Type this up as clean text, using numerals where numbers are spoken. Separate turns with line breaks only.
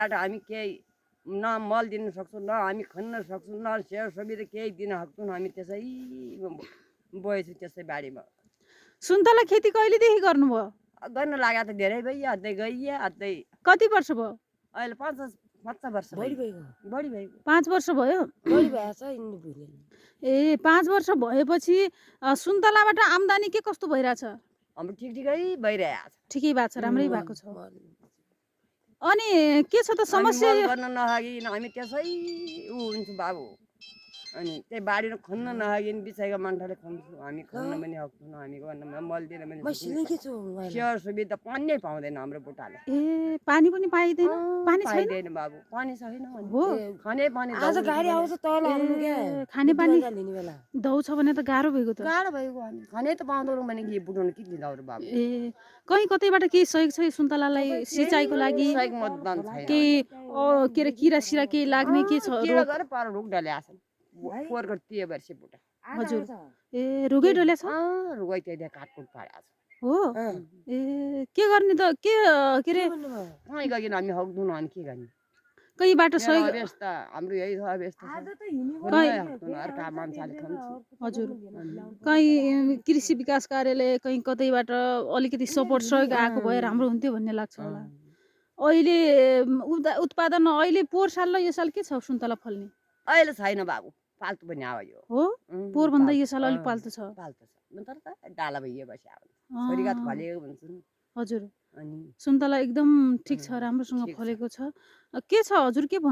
हामी केही न मल दिन सक्छौँ, न हामी खन्न सक्छौँ, न सेवा सुविधा केही दिन सक्छौँ। हामी त्यसै बएछु त्यसै बारीमा।
सुन्तला खेती कहिलेदेखि गर्नुभयो?
गर्न लाग्यो त धेरै भइयो, अझै गइयो, अझै
कति वर्ष भयो?
अहिले 5 वर्ष
बढी
भयो।
भइगयो।
बढी भइगयो।
5 वर्ष भयो?
बढी भएछ यिनीले बुझेन।
ए 5 वर्ष भएपछि सुन्तलाबाट आम्दानी के कस्तो भइरहेछ?
हाम्रो ठिकै भइरहेछ।
ठिकै भएको छ, राम्रै भएको छ। अनि के छ त समस्या?
मल गर्न नसकिन हामी त्यसै हुन्छु बाबु। अनि त्यही बारीमा खन्न नसकिन बिचाइको मान्छेले खन्छौँ। हामी खन्न पनि सक्छौँ, हामी गर्न मल दिन पनि सेवा सुविधा पानी नै पाउँदैन हाम्रो बुटाले।
ए पानी पनि पाइदैन? पानी छैन?
पाइँदैन बाबु, पानी छैन।
हो
खाने पानी
आज गाडी आउँछ तल आउनु क्या।
खाने पानी
लिने बेला
दौ छ भने त गाह्रो भइगयो त।
गाह्रो भइगयो। हामी खानै त पाउँदैनौँ भने के बुटाउनु के दिँदा अरू बाबु।
ए कहीँ कतैबाट केही सहयोग छ सुन्तलालाई सिँचाइको लागि?
सहयोग मतदान छैन।
केही के अरे किरा सिरा केही लाग्ने के छ?
किरा गएर पर रुख डले आछन्। पोहोरको त्यो वर्ष बुटा।
हजुर। ए रुगै डोल्या छ?
रुगै त्यही काटकुट पारेको छ।
हो? ए के गर्ने त के अरे
कहीँ गइकन हामी सक्दैनौँ। अनि के गर्ने?
कहीँबाट सहयोग?
अवस्था हाम्रो यही छ अवस्था छ।
हजुर। कहीँ कृषि विकास कार्यालय कहीँ कतैबाट अलिकति सपोर्ट सहयोग आएको भए राम्रो हुन्थ्यो भन्ने लाग्छ होला। अहिले उत्पादन अहिले पोहोर साल र यो साल के छ सुन्तला फल्ने?
अहिले छैन बाबु, पाल्तु पनि आयो।
हो? पोहोरभन्दा यो साल अलिक पाल्तु छ?
पाल्तु छ। तर त डाला भइयो बसी आउँछ। छोरीका त फलेको भन्छन्।
हजुर।
अनि
सुन्तला एकदम ठिक छ, राम्रोसँग फलेको छ। के छ हजुर के भन्नु